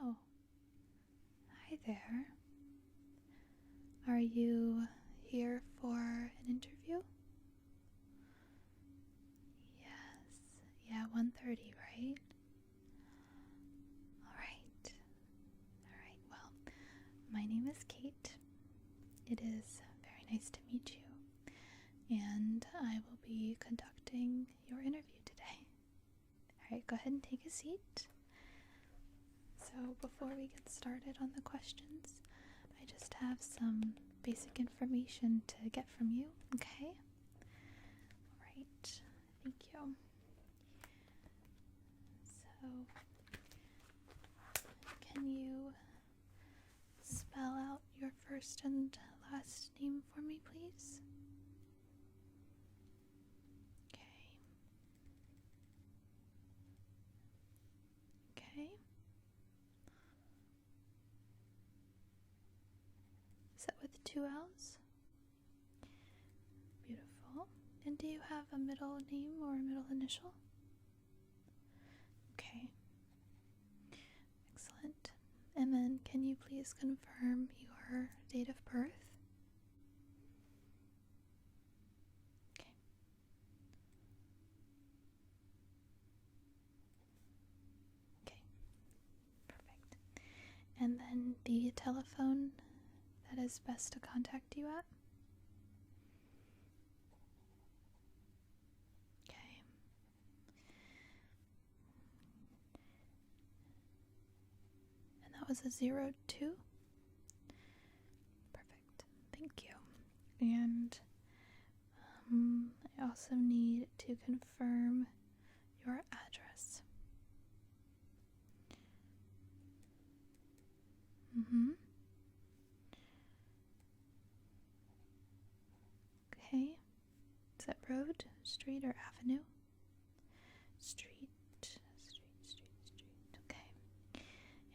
Oh, hi there. Are you here for an interview? Yes. Yeah, 1:30, right? All right. All right. Well, my name is Kate. It is very nice to meet you. And I will be conducting your interview today. All right, go ahead and take a seat. So before we get started on the questions, I just have some basic information to get from you, okay? All right, thank you. So, can you spell out your first and last name for me, please? Okay. Is that with 2 L's? Beautiful. And do you have a middle name or a middle initial? Okay. Excellent. And then can you please confirm your date of birth? Okay. Okay. Perfect. And then the telephone that is best to contact you at? Okay. And that was a 02? Perfect. Thank you. And I also need to confirm your address. Okay. Is that road, street, or avenue? Street. Okay.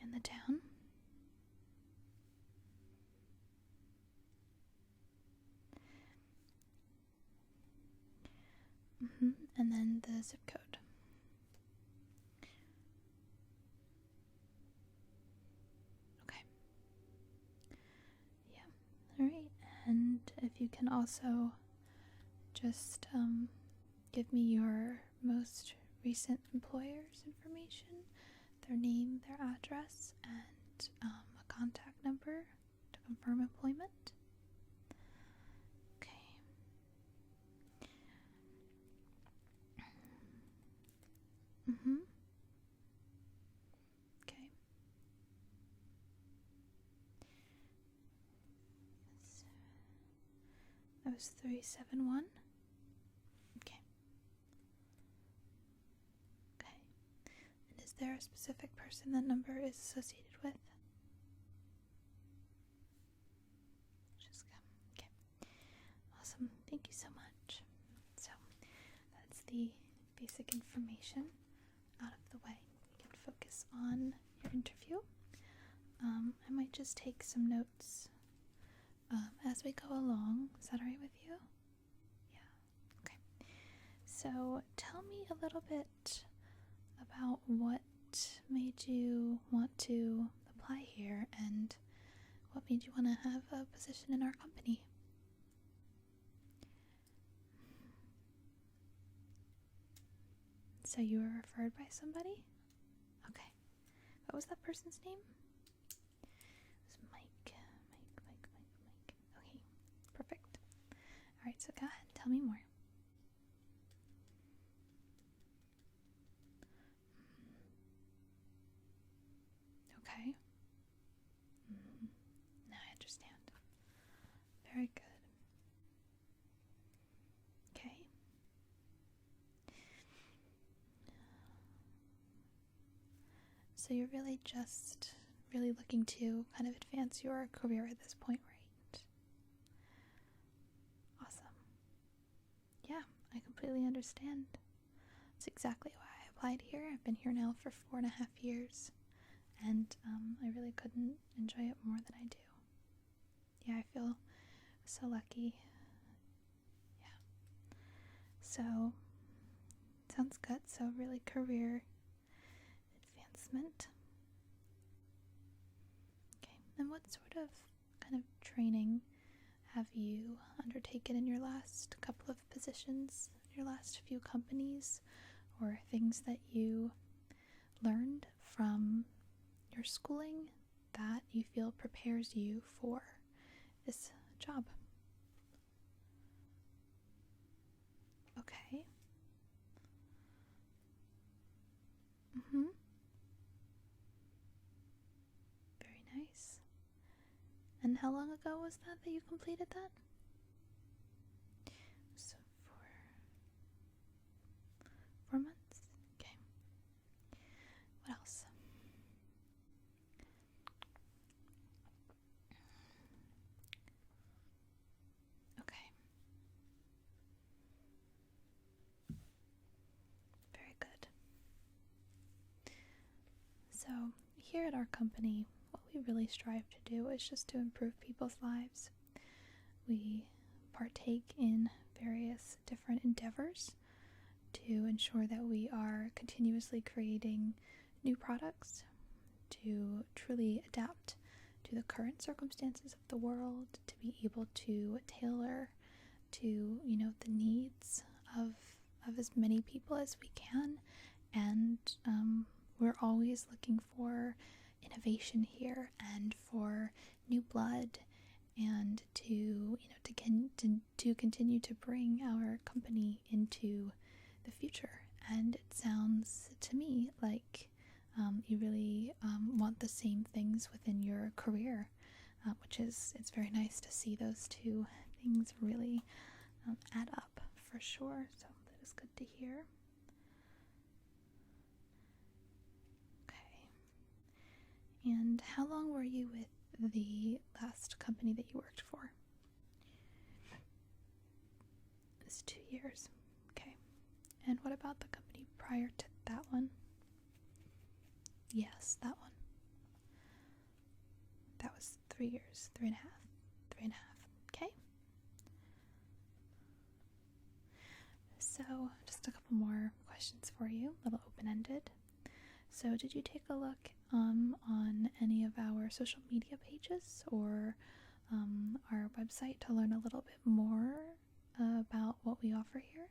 And the town? And then the zip code. Okay. Yeah. Alright. And if you can also just give me your most recent employer's information, their name, their address, and a contact number to confirm employment. Okay. Okay. That was 371. Okay. Okay. And is there a specific person that number is associated with? Jessica. Okay. Awesome. Thank you so much. So that's the basic information out of the way. We can focus on your interview. I might just take some notes as we go along. Is that alright with you? Yeah. Okay. So tell me a little bit about what made you want to apply here and what made you want to have a position in our company. So you were referred by somebody? Okay. What was that person's name? It was Mike. Okay. Perfect. Alright, so go ahead. Tell me more. Okay. Now I understand. Very good. Okay. So you're really just looking to kind of advance your career at this point, right? Awesome. Yeah, I completely understand. That's exactly why I applied here. I've been here now for 4.5 years, and I really couldn't enjoy it more than I do. Yeah, I feel so lucky. Yeah. So, sounds good. So really career advancement. And what sort of kind of training have you undertaken in your last couple of positions, your last few companies, or things that you learned from your schooling that you feel prepares you for this job? Okay. Very nice. And how long ago was that you completed that? So 4 months? Okay. What else? Okay. Very good. So, here at our company, what we really strive to do is just to improve people's lives. We partake in various different endeavors to ensure that we are continuously creating new products to truly adapt to the current circumstances of the world, to be able to tailor to, the needs of as many people as we can. And we're always looking for innovation here and for new blood, and to continue to bring our company into the future. And it sounds to me like you really want the same things within your career, it's very nice to see those two things really add up for sure. So that is good to hear. Okay. And how long were you with the last company that you worked for? It's 2 years. Okay. And what about the company prior to that one? Yes, that one. That was 3 years, 3.5. 3.5. Okay. So, just a couple more questions for you, a little open-ended. So, did you take a look on any of our social media pages or our website to learn a little bit more about what we offer here?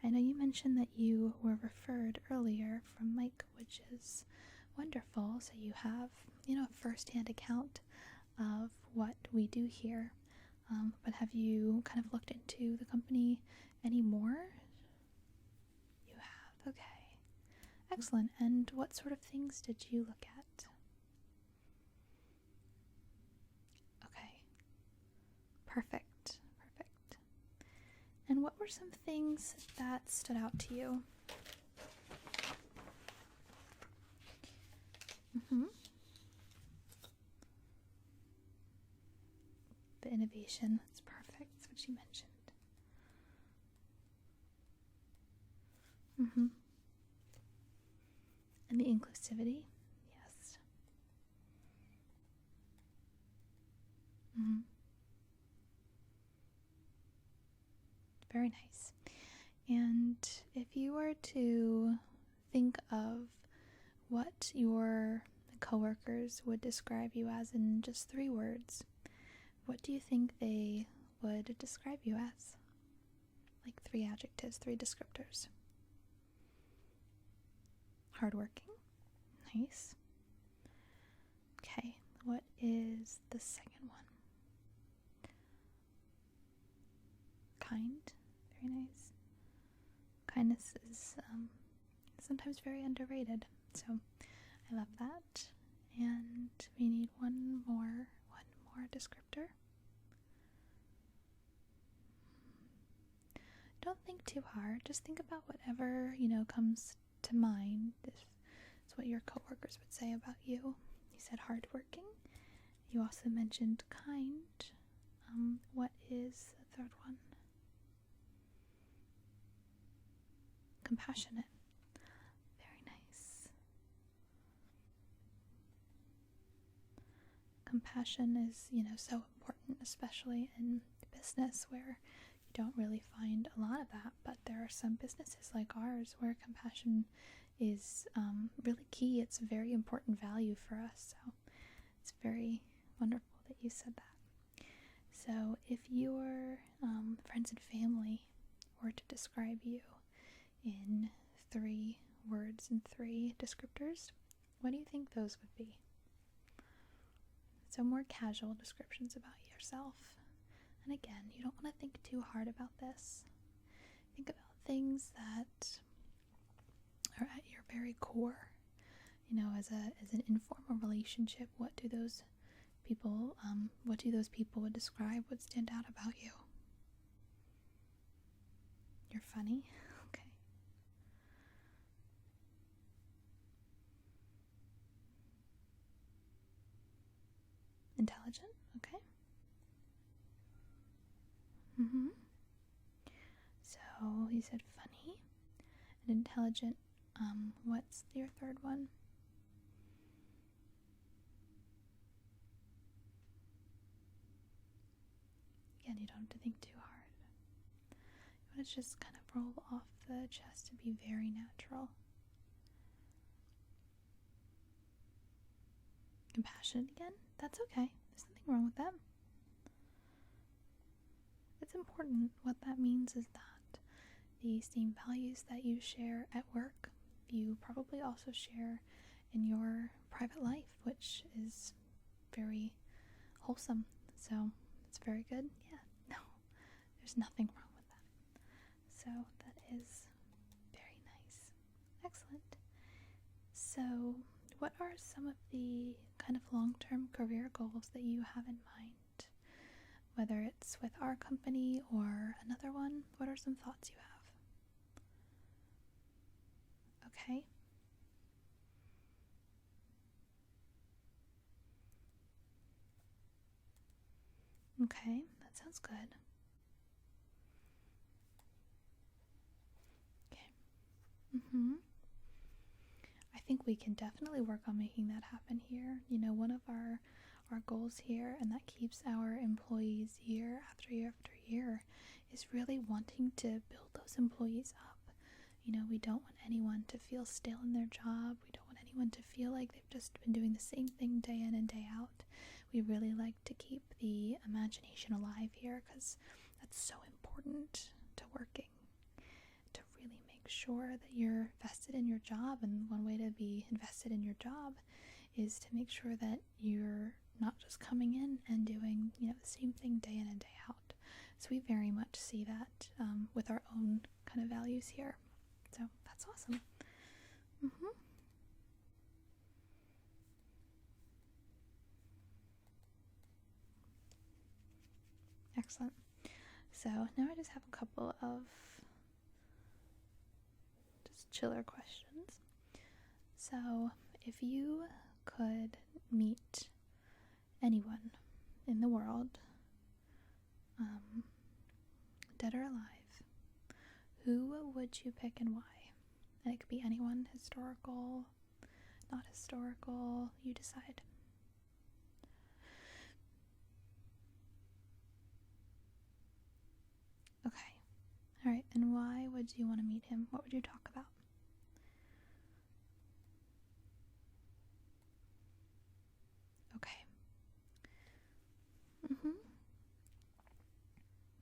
I know you mentioned that you were referred earlier from Mike, which is wonderful. So you have, a first-hand account of what we do here. But have you kind of looked into the company anymore? You have. Okay. Excellent. And what sort of things did you look at? Okay. Perfect. And what were some things that stood out to you? The innovation, that's perfect. That's what you mentioned. And the inclusivity, yes. Very nice. And if you were to think of what your coworkers would describe you as in just 3 words, what do you think they would describe you as? Like 3 adjectives, 3 descriptors. Hardworking. Nice. Okay, what is the second one? Kind. Very nice. Kindness is sometimes very underrated, so I love that. And we need one more descriptor. Don't think too hard. Just think about whatever, comes to mind. If it's what your coworkers would say about you. You said hardworking. You also mentioned kind. What is the third one? Compassionate. Very nice. Compassion is, so important, especially in business where you don't really find a lot of that, but there are some businesses like ours where compassion is really key. It's a very important value for us, so it's very, Wonderful that you said that. So, if your friends and family were to describe you in 3 words and 3 descriptors, what do you think those would be? So, more casual descriptions about yourself. And again, you don't want to think too hard about this. Think about things that are at your very core. You know, as an informal relationship, what do those people would describe would stand out about you? You're funny? Okay. Intelligent? Okay. So you said funny and intelligent. What's your third one? Again, you don't have to think too hard. You want to just kind of roll off the chest and be very natural. Compassionate again? That's okay. There's nothing wrong with that. It's important. What that means is that the same values that you share at work, you probably also share in your private life, which is very wholesome. So it's very good. Yeah, no, there's nothing wrong with that. So that is very nice. Excellent. So what are some of the kind of long-term career goals that you have in mind? Whether it's with our company or another one, what are some thoughts you have? Okay. Okay, that sounds good. Okay. I think we can definitely work on making that happen here. You know, one of our goals here, and that keeps our employees year after year after year, is really wanting to build those employees up. You know, we don't want anyone to feel stale in their job. We don't want anyone to feel like they've just been doing the same thing day in and day out. We really like to keep the imagination alive here because that's so important to working, to really make sure that you're vested in your job. And one way to be invested in your job is to make sure that you're not just coming in and doing, you know, the same thing day in and day out. So we very much see that with our own kind of values here. So that's awesome. Excellent. So now I just have a couple of just chiller questions. So if you could meet anyone in the world, dead or alive, who would you pick and why? And it could be anyone, historical, not historical, you decide. Okay. Alright, and why would you want to meet him? What would you talk about? Okay.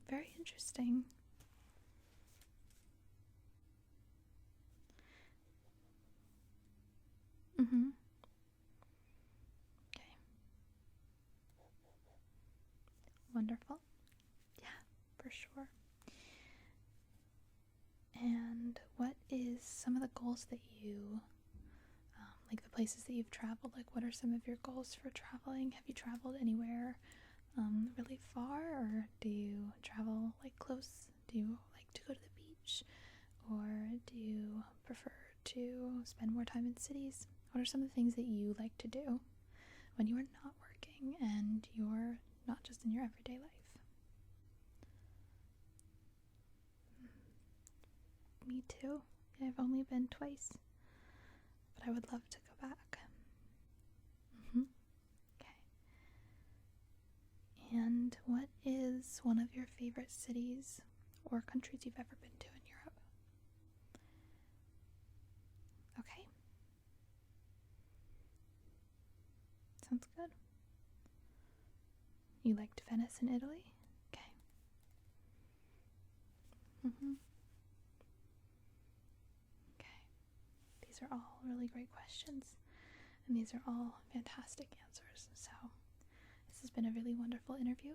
Very interesting. Okay. Wonderful. Yeah, for sure. And what is some of the goals that you, like the places that you've traveled, like what are some of your goals for traveling? Have you traveled anywhere really far, or do you travel like close? Do you like to go to the beach, or do you prefer to spend more time in cities? What are some of the things that you like to do when you are not working and you're not just in your everyday life? Me too. I've only been twice, but I would love to go back. Okay. And what is one of your favorite cities or countries you've ever been to in Europe? Okay. Sounds good. You liked Venice in Italy? Okay. Okay. These are all really great questions, and these are all fantastic answers. So, this has been a really wonderful interview.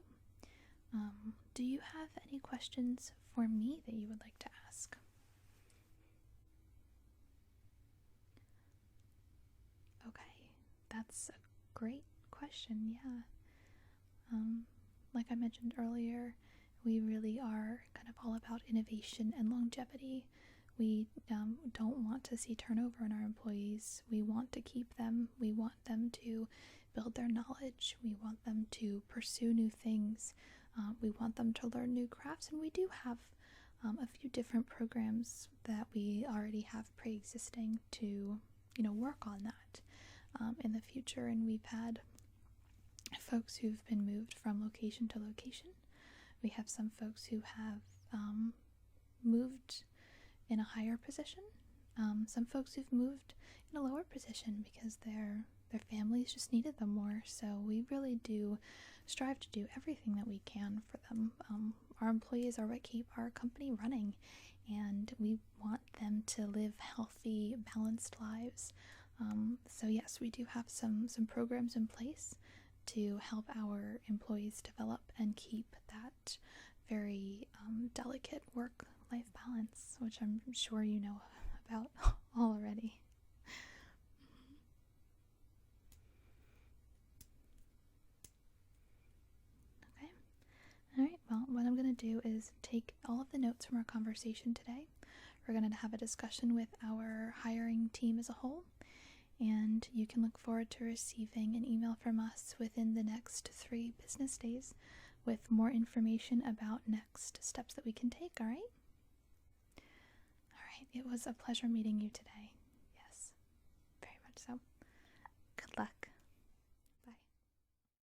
Do you have any questions for me that you would like to ask? Okay, that's a great question, yeah. Like I mentioned earlier, we really are kind of all about innovation and longevity. We don't want to see turnover in our employees. We want to keep them. We want them to build their knowledge. We want them to pursue new things. We want them to learn new crafts, and we do have a few different programs that we already have pre-existing to, work on that in the future. And we've had folks who've been moved from location to location. We have some folks who have moved in a higher position. Some folks who've moved in a lower position because their families just needed them more. So we really do strive to do everything that we can for them. Our employees are what keep our company running, and we want them to live healthy, balanced lives. So yes, we do have some programs in place to help our employees develop and keep that very delicate work-life balance, which I'm sure you know about already. Okay. Alright, well, what I'm going to do is take all of the notes from our conversation today. We're going to have a discussion with our hiring team as a whole, and you can look forward to receiving an email from us within the next 3 business days with more information about next steps that we can take, alright? Alright, it was a pleasure meeting you today.